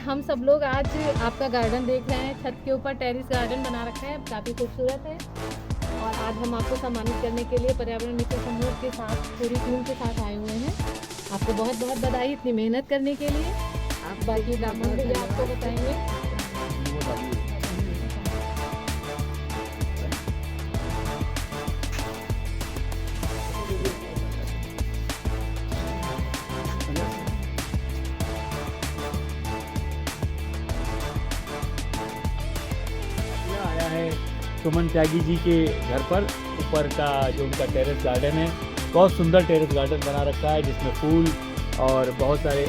हम सब लोग आज आपका गार्डन देख रहे हैं। छत के ऊपर टेरेस गार्डन बना रखा है, काफ़ी खूबसूरत है। और आज हम आपको सम्मानित करने के लिए पर्यावरण मित्र समूह के साथ पूरी टीम के साथ आए हुए हैं। आपको बहुत बहुत बधाई इतनी मेहनत करने के लिए। आप बाकी दामन भैया आपको बताएंगे। सुमन त्यागी जी के घर पर ऊपर का जो उनका टेरेस गार्डन है, बहुत सुंदर टेरेस गार्डन बना रखा है, जिसमें फूल और बहुत सारे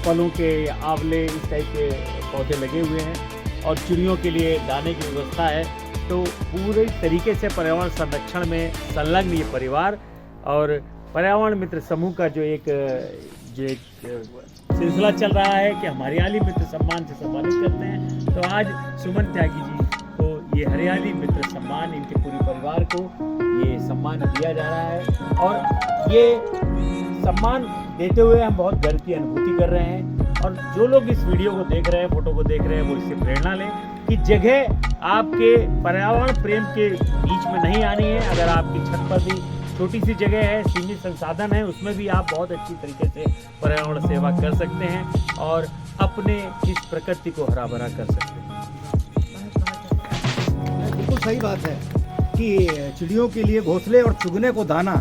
फलों के आंवले इस टाइप के पौधे लगे हुए हैं और चिड़ियों के लिए दाने की व्यवस्था है। तो पूरे तरीके से पर्यावरण संरक्षण में संलग्न ये परिवार और पर्यावरण मित्र समूह का जो एक सिलसिला चल रहा है कि हम हरियाली मित्र सम्मान से सम्मानित करते हैं। तो आज सुमन त्यागी जी ये हरियाली मित्र सम्मान, इनके पूरे परिवार को ये सम्मान दिया जा रहा है और ये सम्मान देते हुए हम बहुत गर्व की अनुभूति कर रहे हैं। और जो लोग इस वीडियो को देख रहे हैं, फोटो को देख रहे हैं, वो इससे प्रेरणा लें कि जगह आपके पर्यावरण प्रेम के बीच में नहीं आनी है। अगर आपकी छत पर भी छोटी सी जगह है, सीमित संसाधन है, उसमें भी आप बहुत अच्छी तरीके से पर्यावरण सेवा कर सकते हैं और अपने इस प्रकृति को हरा भरा कर सकते हैं। बिल्कुल सही बात है कि चिड़ियों के लिए घोंसले और चुगने को दाना,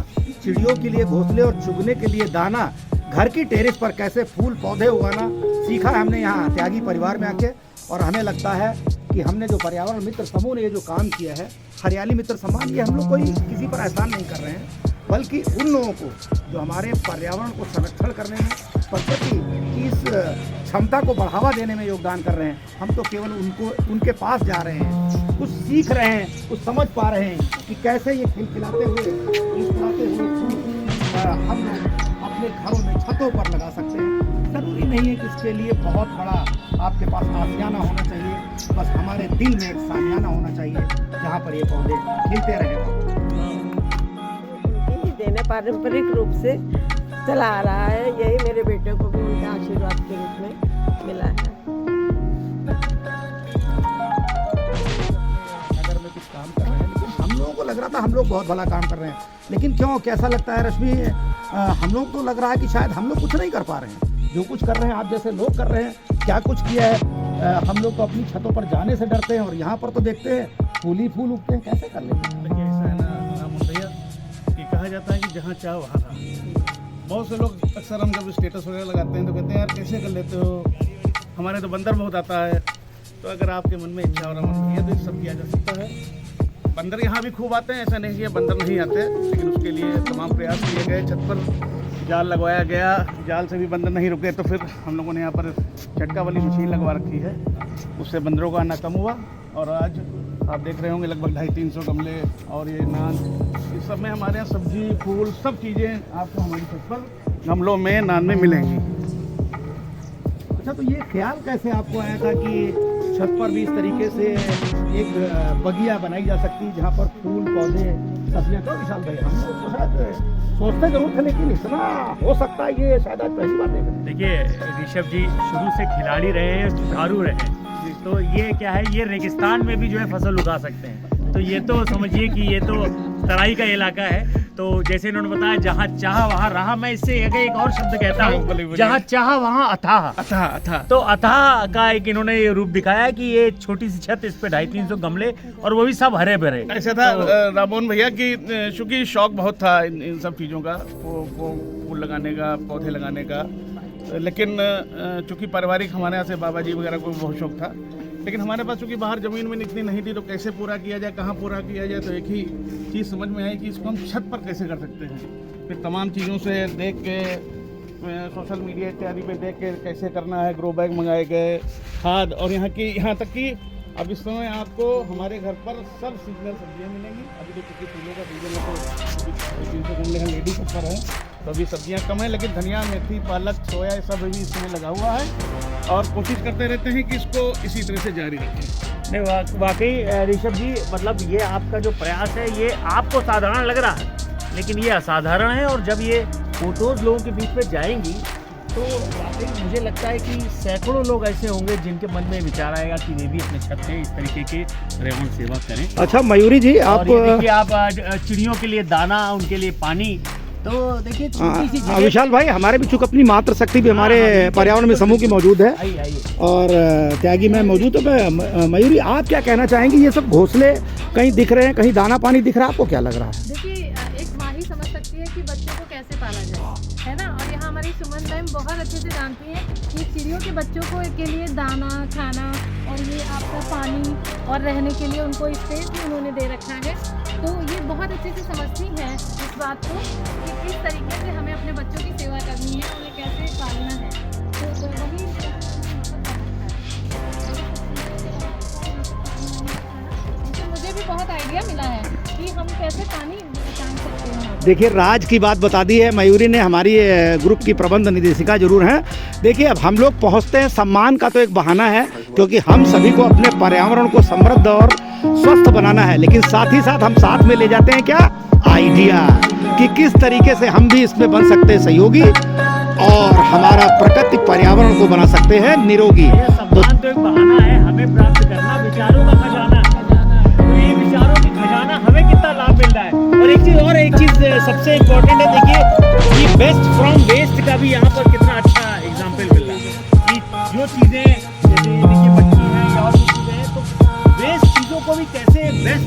चिड़ियों के लिए घोंसले और चुगने के लिए दाना, घर की टेरेस पर कैसे फूल पौधे उगाना सीखा है हमने यहाँ त्यागी परिवार में आके। और हमें लगता है कि हमने जो पर्यावरण मित्र समूह ने ये जो काम किया है, हरियाली मित्र सम्मान, ये हम लोग कोई किसी पर एहसान नहीं कर रहे हैं, बल्कि उन लोगों को जो हमारे पर्यावरण को संरक्षण करने में, प्रकृति की इस क्षमता को बढ़ावा देने में योगदान कर रहे हैं। हम तो केवल उनके पास जा रहे हैं, कुछ सीख रहे हैं, कुछ समझ पा रहे हैं कि कैसे ये खिलखिलाते हुए मुस्कुराते हुए फूल हम लोग अपने घरों में छतों पर लगा सकते हैं। ज़रूरी नहीं है कि इसके लिए बहुत बड़ा आपके पास आशियाना होना चाहिए, बस हमारे दिल में एक सामियाना होना चाहिए जहाँ पर ये पौधे खिलते रहें। देने पारंपरिक रूप से चला आ रहा है, यही मेरे बेटे को भी उनके आशीर्वाद के रूप में मिला है। अगर मैं कुछ काम कर रहे हैं, लेकिन हम लोगों को लग रहा था हम लोग बहुत भला काम कर रहे हैं, लेकिन क्यों, कैसा लगता है रश्मि, हम लोग तो लग रहा है कि शायद हम लोग कुछ नहीं कर पा रहे हैं। जो कुछ कर रहे हैं आप जैसे लोग कर रहे हैं, क्या कुछ किया है। हम लोग तो अपनी छतों पर जाने से डरते हैं और यहाँ पर तो देखते हैं फूल ही फूल उगते हैं, कैसे कर लेते हैं। देखिए ऐसा है ना रामन भैया कि कहा जाता है कि जहाँ चाह वहाँ रहा। बहुत से लोग अक्सर हम जब स्टेटस वगैरह लगाते हैं तो कहते हैं यार कैसे कर लेते हो, हमारे तो बंदर बहुत आता है। तो अगर आपके मन में इच्छा और अमन किया तो ये सब किया जा सकता है। बंदर यहाँ भी खूब आते हैं, ऐसा नहीं कि बंदर नहीं आते, लेकिन उसके लिए तमाम प्रयास किए गए। छत पर जाल लगवाया गया, जाल से भी बंदर नहीं रुके, तो फिर हम लोगों ने यहाँ पर चटका वाली मशीन लगवा रखी है, उससे बंदरों का आना कम हुआ। और आज आप देख रहे होंगे लगभग 250-300 गमले और ये नान, इस सब में हमारे यहाँ सब्जी फूल सब चीज़ें आपको हमारी छत पर गमलों में नान में मिलेंगी। अच्छा, तो ये ख्याल कैसे आपको आया था कि छत पर भी इस तरीके से एक बगिया बनाई जा सकती जहाँ पर फूल पौधे सब्जियाँ? क्यों विशाल भाई, हम लोग तो शायद सोचते जरूर थे, लेकिन इतना हो सकता है ये शायद आज पहली बार देख रहे हैं। देखिए ऋषभ जी शुरू से खिलाड़ी रहे हैं, जुझारू रहे हैं, तो ये क्या है, ये रेगिस्तान में भी जो है फसल उगा सकते हैं। तो ये तो समझिए कि ये तो तराई का इलाका है। तो जैसे इन्होंने बताया जहाँ चाह वहाँ रहा, मैं इससे एक और शब्द कहता हूँ, जहाँ चाह वहाँ अथाह। अथाह तो अथाह का एक इन्होंने ये रूप दिखाया कि ये छोटी सी छत, इस पे 250-300 गमले और वो भी सब हरे भरे। ऐसा था रामोहन भैया कि चूँकि शौक बहुत था इन सब चीज़ों का, वो फूल लगाने का, पौधे लगाने का, लेकिन चूँकि पारिवारिक हमारे यहाँ से बाबा जी वगैरह को बहुत शौक था, लेकिन हमारे पास चूँकि बाहर ज़मीन में इतनी नहीं थी, तो कैसे पूरा किया जाए, कहाँ पूरा किया जाए। तो एक ही चीज़ समझ में आई कि इसको हम छत पर कैसे कर सकते हैं। फिर तमाम चीज़ों से देख के, सोशल मीडिया इत्यादि पे देख के कैसे करना है, ग्रो बैग मंगाए गए, खाद, और यहाँ तक कि अब इस समय आपको हमारे घर पर सब सीजनल सब्जियां मिलेंगी। अभी तो क्योंकि फूलों का सीजन है तो 300 गमले का लेडी सब पर है, तो अभी सब्जियां कम है, लेकिन धनिया, मेथी, पालक, सोया ये सब अभी इसमें लगा हुआ है और कोशिश करते रहते हैं कि इसको इसी तरह से जारी रखें। नहीं, वाकई ऋषभ जी, मतलब ये आपका जो प्रयास है ये आपको साधारण लग रहा है, लेकिन ये असाधारण है। और जब ये फोटोज लोगों के बीच में जाएंगी तो वाकई मुझे लगता है कि सैकड़ों लोग ऐसे होंगे जिनके मन में विचार आएगा कि वे भी अपने छत पे इस तरीके के पर्यावरण सेवा करें। अच्छा मयूरी जी, और आप ये देखिए आप चिड़ियों के लिए दाना, उनके लिए पानी, तो देखिए छोटी सी जगह। विशाल भाई, हमारे भी चूंकि अपनी मातृ शक्ति भी हमारे पर्यावरण में समूह की मौजूद है आइए आइए। और त्यागी में मौजूद है। मयूरी, आप क्या कहना चाहेंगी? ये सब घोंसले कहीं दिख रहे हैं, कहीं दाना पानी दिख रहा है, आपको क्या लग रहा है? देखिए एक माँ ही समझ सकती है कि बच्चों को कैसे पाला जाए, है ना। और यहाँ हमारी सुमन मैम बहुत अच्छे से जानती हैं कि चिड़ियों के बच्चों को के लिए दाना, खाना और ये आपका पानी और रहने के लिए उनको स्पेस भी उन्होंने दे रखा है। तो ये बहुत अच्छे से समझती हैं इस बात को कि किस तरीके से हमें अपने बच्चों की सेवा करनी है, उन्हें कैसे पालना है। तो वही मुझे भी बहुत आइडिया मिला है कि हम कैसे पानी बचा सकते हैं। देखिए, राज की बात बता दी है मयूरी ने, हमारी ग्रुप की प्रबंध निदेशिका जरूर हैं। देखिए, अब हम लोग पहुंचते हैं, सम्मान का तो एक बहाना है क्योंकि हम सभी को अपने पर्यावरण को समृद्ध और स्वस्थ बनाना है, लेकिन साथ ही साथ हम साथ में ले जाते हैं क्या आइडिया कि किस तरीके से हम भी इसमें बन सकते हैं सहयोगी और हमारा प्रकृति पर्यावरण को बना सकते हैं निरोगी। सम्मान तो एक बहाना है, हमें प्राप्त करना विचारों का खजाना है। तो ये विचारों की खजाना हमें कितना लाभ मिल रहा है। और एक चीज सबसे इम्पोर्टेंट है, देखिए ये बेस्ट फ्रॉम वेस्ट का भी यहाँ पर कितना अच्छा एग्जाम्पल मिल रहा है कि जो चीजें जैसे देखिए बच्ची हैं या और चीजें हैं, तो वेस्ट चीजों को भी कैसे बेस्ट